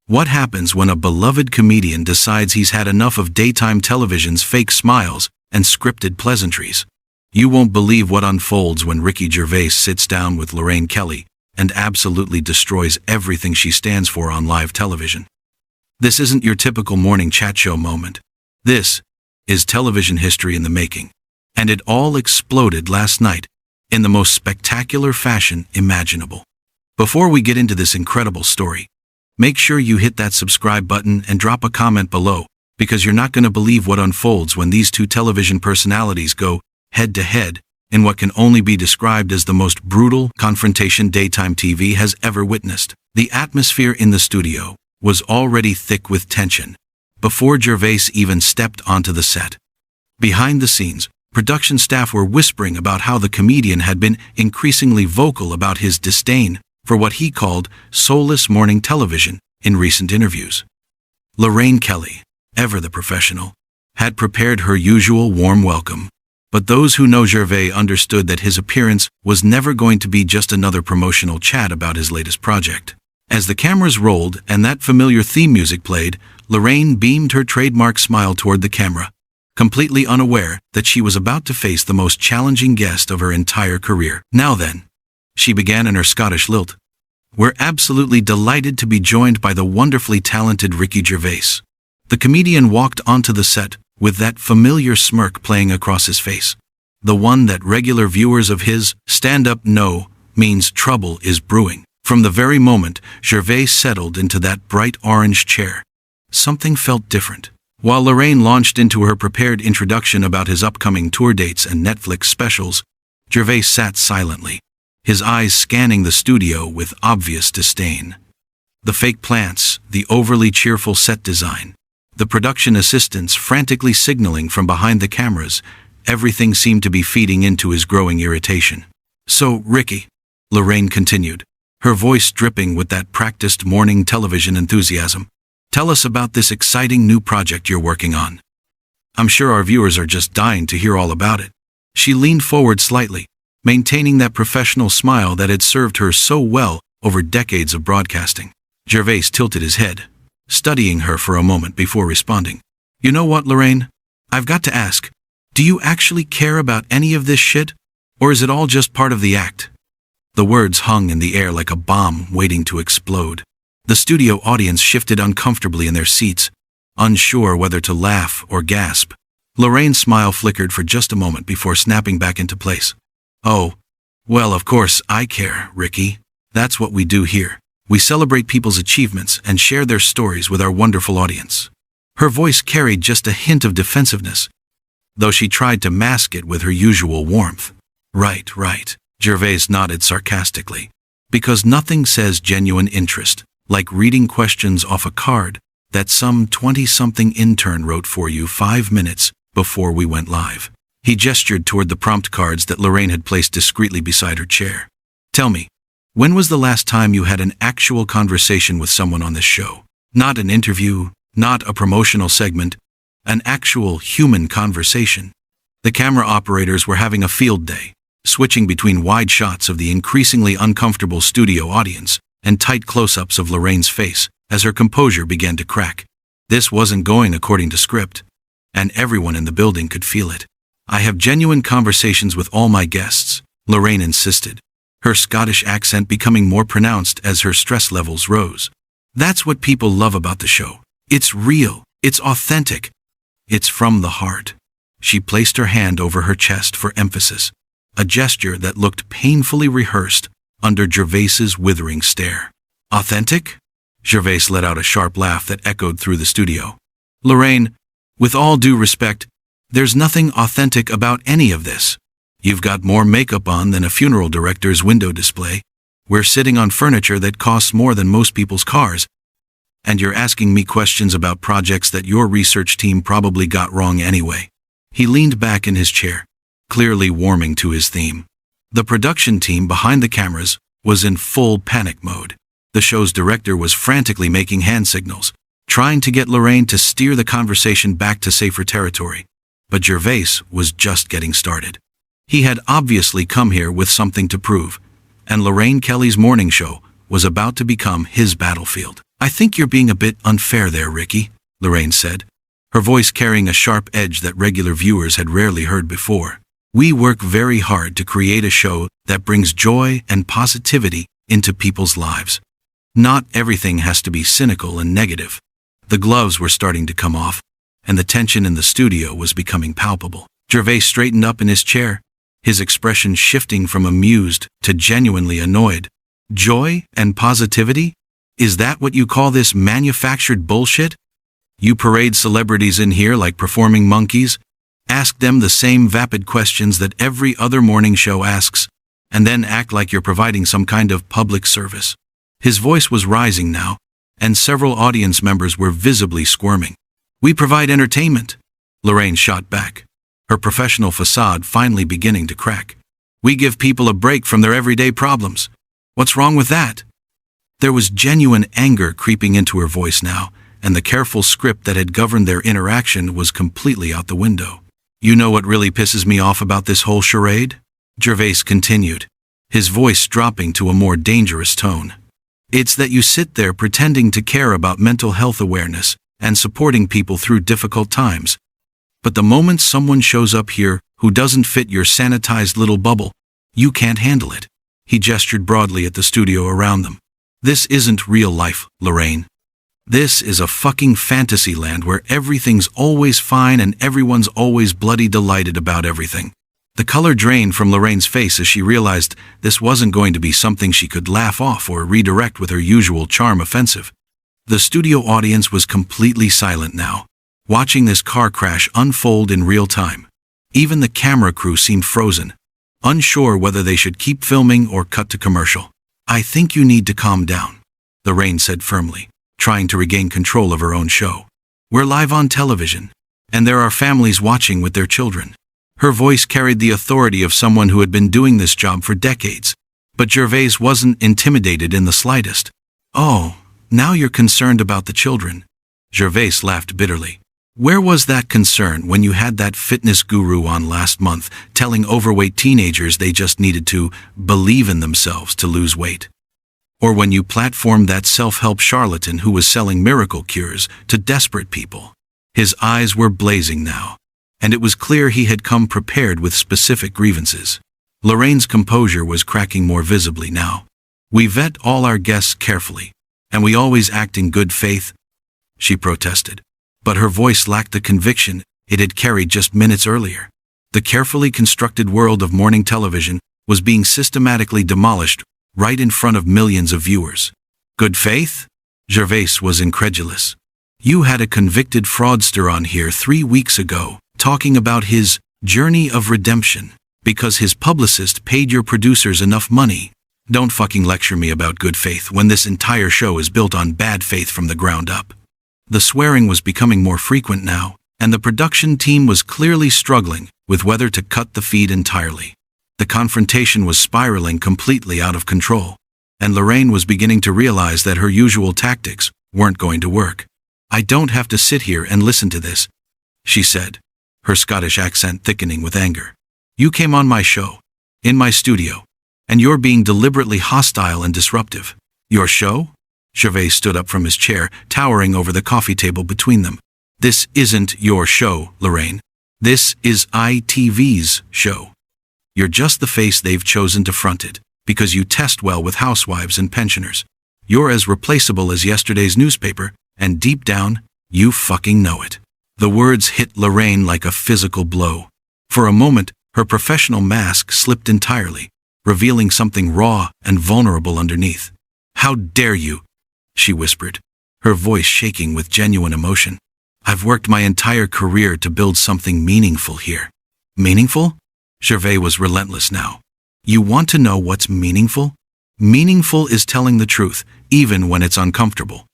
What happens when a beloved comedian decides he's had enough of daytime television's fake smiles and scripted pleasantries? You won't believe what unfolds when Ricky Gervais sits down with Lorraine Kelly and absolutely destroys everything she stands for on live television. This isn't your typical morning chat show moment. This is television history in the making. And it all exploded last night in the most spectacular fashion imaginable. Before we get into this incredible story, make sure you hit that subscribe button and drop a comment below, because you're not going to believe what unfolds when these two television personalities go head-to-head in what can only be described as the most brutal confrontation daytime TV has ever witnessed. The atmosphere in the studio was already thick with tension before Gervais even stepped onto the set. Behind the scenes, production staff were whispering about how the comedian had been increasingly vocal about his disdain for what he called soulless morning television in recent interviews. Lorraine Kelly, ever the professional, had prepared her usual warm welcome, but those who know Gervais understood that his appearance was never going to be just another promotional chat about his latest project. As the cameras rolled and that familiar theme music played, Lorraine beamed her trademark smile toward the camera, completely unaware that she was about to face the most challenging guest of her entire career. "Now then," she began in her Scottish lilt, "we're absolutely delighted to be joined by the wonderfully talented Ricky Gervais." The comedian walked onto the set with that familiar smirk playing across his face, the one that regular viewers of his stand-up know means trouble is brewing. From the very moment Gervais settled into that bright orange chair, something felt different. While Lorraine launched into her prepared introduction about his upcoming tour dates and Netflix specials, Gervais sat silently, his eyes scanning the studio with obvious disdain. The fake plants, the overly cheerful set design, the production assistants frantically signaling from behind the cameras, everything seemed to be feeding into his growing irritation. "So, Ricky," Lorraine continued, her voice dripping with that practiced morning television enthusiasm, "tell us about this exciting new project you're working on. I'm sure our viewers are just dying to hear all about it." She leaned forward slightly, maintaining that professional smile that had served her so well over decades of broadcasting. Gervais tilted his head, studying her for a moment before responding. "You know what, Lorraine? I've got to ask, do you actually care about any of this shit? Or is it all just part of the act?" The words hung in the air like a bomb waiting to explode. The studio audience shifted uncomfortably in their seats, unsure whether to laugh or gasp. Lorraine's smile flickered for just a moment before snapping back into place. "Oh, well, of course I care, Ricky. That's what we do here. We celebrate people's achievements and share their stories with our wonderful audience." Her voice carried just a hint of defensiveness, though she tried to mask it with her usual warmth. Right, Gervais nodded sarcastically. "Because nothing says genuine interest like reading questions off a card that some 20-something intern wrote for you 5 minutes before we went live." He gestured toward the prompt cards that Lorraine had placed discreetly beside her chair. "Tell me, when was the last time you had an actual conversation with someone on this show? Not an interview, not a promotional segment, an actual human conversation." The camera operators were having a field day, switching between wide shots of the increasingly uncomfortable studio audience and tight close-ups of Lorraine's face as her composure began to crack. This wasn't going according to script, and everyone in the building could feel it. "I have genuine conversations with all my guests," Lorraine insisted, her Scottish accent becoming more pronounced as her stress levels rose. "That's what people love about the show. It's real, it's authentic, it's from the heart." She placed her hand over her chest for emphasis, a gesture that looked painfully rehearsed under Gervais's withering stare. "Authentic?" Gervais let out a sharp laugh that echoed through the studio. "Lorraine, with all due respect, there's nothing authentic about any of this. You've got more makeup on than a funeral director's window display. We're sitting on furniture that costs more than most people's cars. And you're asking me questions about projects that your research team probably got wrong anyway." He leaned back in his chair, clearly warming to his theme. The production team behind the cameras was in full panic mode. The show's director was frantically making hand signals, trying to get Lorraine to steer the conversation back to safer territory. But Gervais was just getting started. He had obviously come here with something to prove, and Lorraine Kelly's morning show was about to become his battlefield. "I think you're being a bit unfair there, Ricky," Lorraine said, her voice carrying a sharp edge that regular viewers had rarely heard before. "We work very hard to create a show that brings joy and positivity into people's lives. Not everything has to be cynical and negative." The gloves were starting to come off, and the tension in the studio was becoming palpable. Gervais straightened up in his chair, his expression shifting from amused to genuinely annoyed. "Joy and positivity? Is that what you call this manufactured bullshit? You parade celebrities in here like performing monkeys, ask them the same vapid questions that every other morning show asks, and then act like you're providing some kind of public service." His voice was rising now, and several audience members were visibly squirming. "We provide entertainment," Lorraine shot back, her professional facade finally beginning to crack. "We give people a break from their everyday problems. What's wrong with that?" There was genuine anger creeping into her voice now, and the careful script that had governed their interaction was completely out the window. "You know what really pisses me off about this whole charade?" Gervais continued, his voice dropping to a more dangerous tone. "It's that you sit there pretending to care about mental health awareness and supporting people through difficult times. But the moment someone shows up here who doesn't fit your sanitized little bubble, you can't handle it." He gestured broadly at the studio around them. "This isn't real life, Lorraine. This is a fucking fantasy land where everything's always fine and everyone's always bloody delighted about everything." The color drained from Lorraine's face as she realized this wasn't going to be something she could laugh off or redirect with her usual charm offensive. The studio audience was completely silent now, watching this car crash unfold in real time. Even the camera crew seemed frozen, unsure whether they should keep filming or cut to commercial. "I think you need to calm down," Lorraine said firmly, trying to regain control of her own show. "We're live on television, and there are families watching with their children." Her voice carried the authority of someone who had been doing this job for decades, but Gervais wasn't intimidated in the slightest. "Oh, now you're concerned about the children." Gervais laughed bitterly. "Where was that concern when you had that fitness guru on last month telling overweight teenagers they just needed to believe in themselves to lose weight? Or when you platformed that self-help charlatan who was selling miracle cures to desperate people?" His eyes were blazing now, and it was clear he had come prepared with specific grievances. Lorraine's composure was cracking more visibly now. "We vet all our guests carefully, and we always act in good faith," she protested. But her voice lacked the conviction it had carried just minutes earlier. The carefully constructed world of morning television was being systematically demolished right in front of millions of viewers. "Good faith?" Gervais was incredulous. "You had a convicted fraudster on here 3 weeks ago, talking about his journey of redemption, because his publicist paid your producers enough money. Don't fucking lecture me about good faith when this entire show is built on bad faith from the ground up." The swearing was becoming more frequent now, and the production team was clearly struggling with whether to cut the feed entirely. The confrontation was spiraling completely out of control, and Lorraine was beginning to realize that her usual tactics weren't going to work. "I don't have to sit here and listen to this," she said, her Scottish accent thickening with anger. "You came on my show, in my studio, and you're being deliberately hostile and disruptive." "Your show?" Gervais stood up from his chair, towering over the coffee table between them. "This isn't your show, Lorraine. This is ITV's show. You're just the face they've chosen to front it, because you test well with housewives and pensioners. You're as replaceable as yesterday's newspaper, and deep down, you fucking know it." The words hit Lorraine like a physical blow. For a moment, her professional mask slipped entirely, revealing something raw and vulnerable underneath. "How dare you?" she whispered, her voice shaking with genuine emotion. "I've worked my entire career to build something meaningful here." "Meaningful?" Gervais was relentless now. "You want to know what's meaningful? Meaningful is telling the truth, even when it's uncomfortable.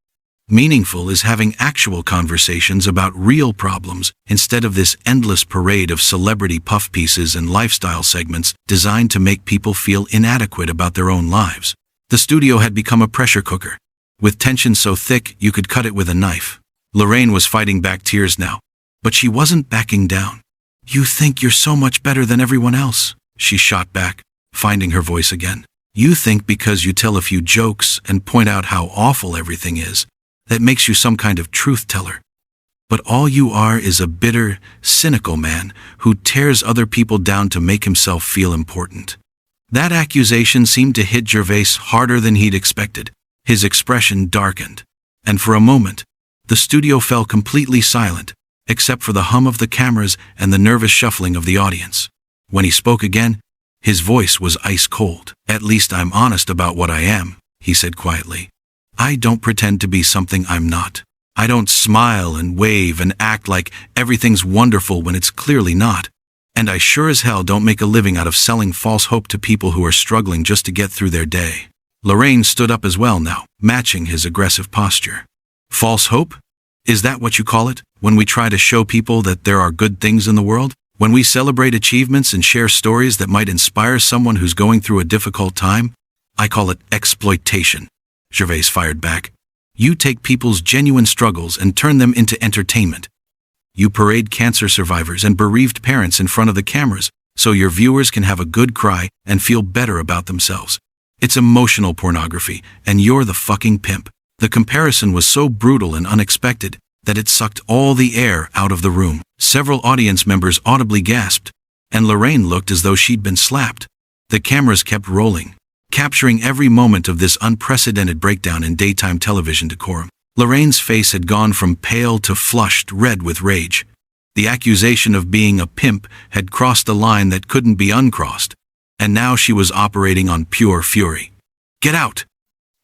Meaningful is having actual conversations about real problems instead of this endless parade of celebrity puff pieces and lifestyle segments designed to make people feel inadequate about their own lives." The studio had become a pressure cooker, with tension so thick you could cut it with a knife. Lorraine was fighting back tears now, but she wasn't backing down. "You think you're so much better than everyone else," she shot back, finding her voice again. "You think because you tell a few jokes and point out how awful everything is, that makes you some kind of truth teller. But all you are is a bitter, cynical man who tears other people down to make himself feel important. That accusation seemed to hit Gervais harder than he'd expected. His expression darkened, and for a moment, the studio fell completely silent, except for the hum of the cameras and the nervous shuffling of the audience. When he spoke again, his voice was ice cold. "At least I'm honest about what I am," he said quietly. "I don't pretend to be something I'm not. I don't smile and wave and act like everything's wonderful when it's clearly not. And I sure as hell don't make a living out of selling false hope to people who are struggling just to get through their day." Lorraine stood up as well now, matching his aggressive posture. "False hope? Is that what you call it, when we try to show people that there are good things in the world? When we celebrate achievements and share stories that might inspire someone who's going through a difficult time? I call it exploitation," Gervais fired back. "You take people's genuine struggles and turn them into entertainment. You parade cancer survivors and bereaved parents in front of the cameras so your viewers can have a good cry and feel better about themselves. It's emotional pornography, and you're the fucking pimp." The comparison was so brutal and unexpected that it sucked all the air out of the room. Several audience members audibly gasped, and Lorraine looked as though she'd been slapped. The cameras kept rolling, capturing every moment of this unprecedented breakdown in daytime television decorum. Lorraine's face had gone from pale to flushed red with rage. The accusation of being a pimp had crossed a line that couldn't be uncrossed, and now she was operating on pure fury. "Get out,"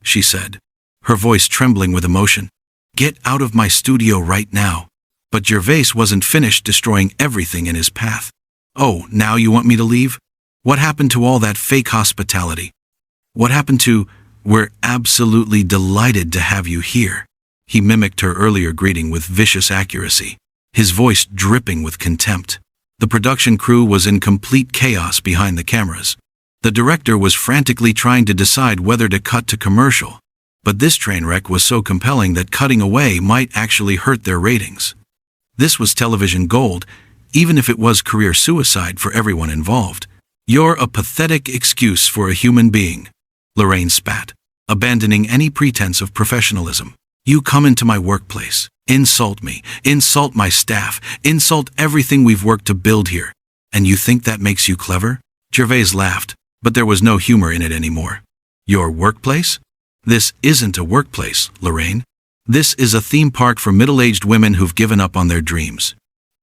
she said, her voice trembling with emotion. "Get out of my studio right now." But Gervais wasn't finished destroying everything in his path. "Oh, now you want me to leave? What happened to all that fake hospitality? What happened to, 'We're absolutely delighted to have you here'?" He mimicked her earlier greeting with vicious accuracy, his voice dripping with contempt. The production crew was in complete chaos behind the cameras. The director was frantically trying to decide whether to cut to commercial, but this train wreck was so compelling that cutting away might actually hurt their ratings. This was television gold, even if it was career suicide for everyone involved. "You're a pathetic excuse for a human being," Lorraine spat, abandoning any pretense of professionalism. "You come into my workplace, insult me, insult my staff, insult everything we've worked to build here, and you think that makes you clever?" Gervais laughed, but there was no humor in it anymore. "Your workplace? This isn't a workplace, Lorraine. This is a theme park for middle-aged women who've given up on their dreams.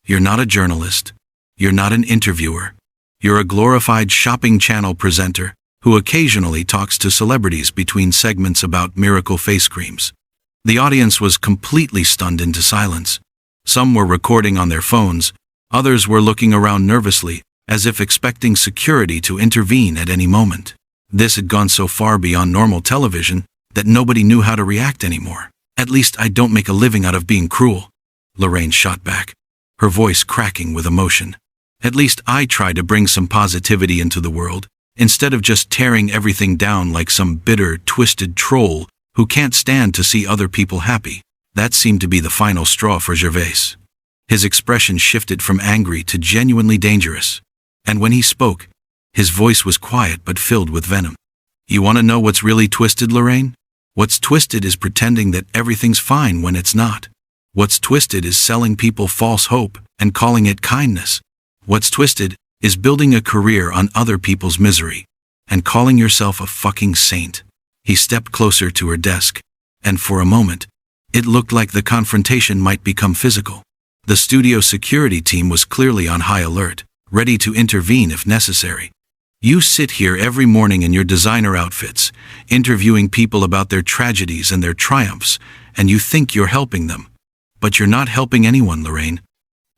You're not a journalist. You're not an interviewer. You're a glorified shopping channel presenter who occasionally talks to celebrities between segments about miracle face creams." The audience was completely stunned into silence. Some were recording on their phones, others were looking around nervously, as if expecting security to intervene at any moment. This had gone so far beyond normal television that nobody knew how to react anymore. "At least I don't make a living out of being cruel," Lorraine shot back, her voice cracking with emotion. "At least I try to bring some positivity into the world, instead of just tearing everything down like some bitter, twisted troll who can't stand to see other people happy." That seemed to be the final straw for Gervais. His expression shifted from angry to genuinely dangerous, and when he spoke, his voice was quiet but filled with venom. "You want to know what's really twisted, Lorraine? What's twisted is pretending that everything's fine when it's not. What's twisted is selling people false hope and calling it kindness. What's twisted is building a career on other people's misery and calling yourself a fucking saint." He stepped closer to her desk, and for a moment, it looked like the confrontation might become physical. The studio security team was clearly on high alert, ready to intervene if necessary. "You sit here every morning in your designer outfits, interviewing people about their tragedies and their triumphs, and you think you're helping them. But you're not helping anyone, Lorraine.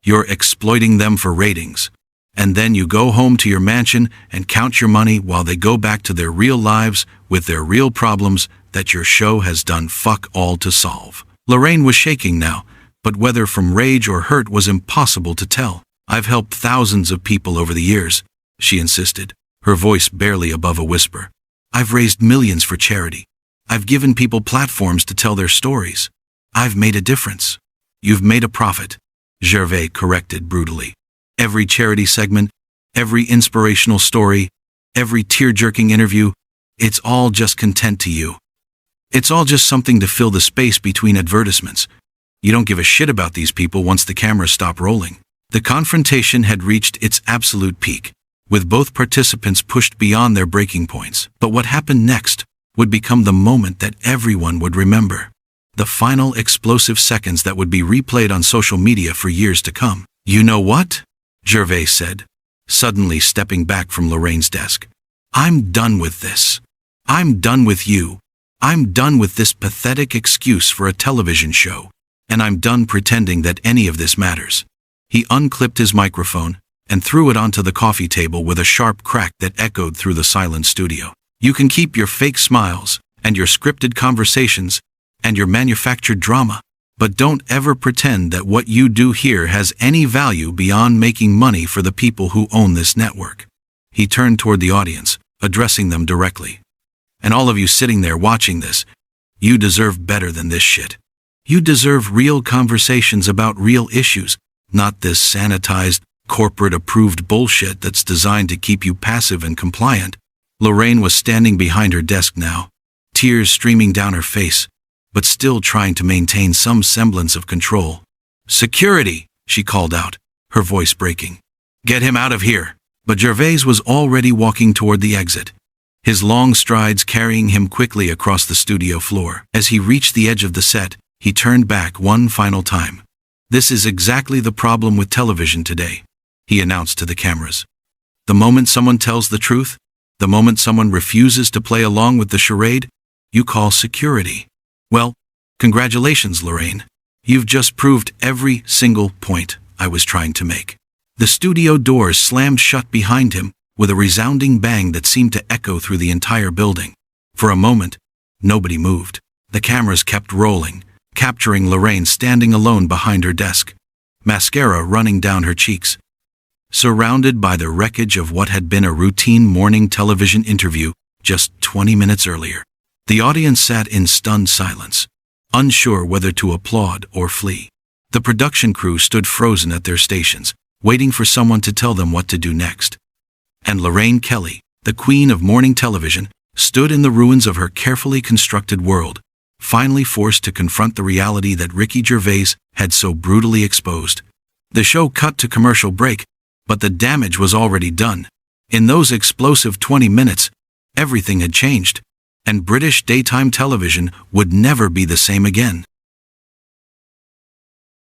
You're exploiting them for ratings. And then you go home to your mansion and count your money while they go back to their real lives with their real problems that your show has done fuck all to solve." Lorraine was shaking now, but whether from rage or hurt was impossible to tell. "I've helped thousands of people over the years," she insisted, her voice barely above a whisper. "I've raised millions for charity. I've given people platforms to tell their stories. I've made a difference." "You've made a profit," Gervais corrected brutally. "Every charity segment, every inspirational story, every tear-jerking interview, it's all just content to you." It's all just something to fill the space between advertisements. You don't give a shit about these people once the cameras stop rolling. The confrontation had reached its absolute peak, with both participants pushed beyond their breaking points. But what happened next would become the moment that everyone would remember. The final explosive seconds that would be replayed on social media for years to come. "You know what?" Gervais said, suddenly stepping back from Lorraine's desk. "I'm done with this. I'm done with you. I'm done with this pathetic excuse for a television show. And I'm done pretending that any of this matters." He unclipped his microphone and threw it onto the coffee table with a sharp crack that echoed through the silent studio. "You can keep your fake smiles and your scripted conversations and your manufactured drama, but don't ever pretend that what you do here has any value beyond making money for the people who own this network." He turned toward the audience, addressing them directly. "And all of you sitting there watching this, you deserve better than this shit. You deserve real conversations about real issues, not this sanitized, corporate-approved bullshit that's designed to keep you passive and compliant." Lorraine was standing behind her desk now, tears streaming down her face, but still trying to maintain some semblance of control. "Security!" she called out, her voice breaking. "Get him out of here!" But Gervais was already walking toward the exit, his long strides carrying him quickly across the studio floor. As he reached the edge of the set, he turned back one final time. "This is exactly the problem with television today," he announced to the cameras. "The moment someone tells the truth, the moment someone refuses to play along with the charade, you call security. Well, congratulations, Lorraine. You've just proved every single point I was trying to make." The studio doors slammed shut behind him with a resounding bang that seemed to echo through the entire building. For a moment, nobody moved. The cameras kept rolling, capturing Lorraine standing alone behind her desk, mascara running down her cheeks, surrounded by the wreckage of what had been a routine morning television interview just 20 minutes earlier. The audience sat in stunned silence, unsure whether to applaud or flee. The production crew stood frozen at their stations, waiting for someone to tell them what to do next. And Lorraine Kelly, the queen of morning television, stood in the ruins of her carefully constructed world, finally forced to confront the reality that Ricky Gervais had so brutally exposed. The show cut to commercial break, but the damage was already done. In those explosive 20 minutes, everything had changed, and British daytime television would never be the same again.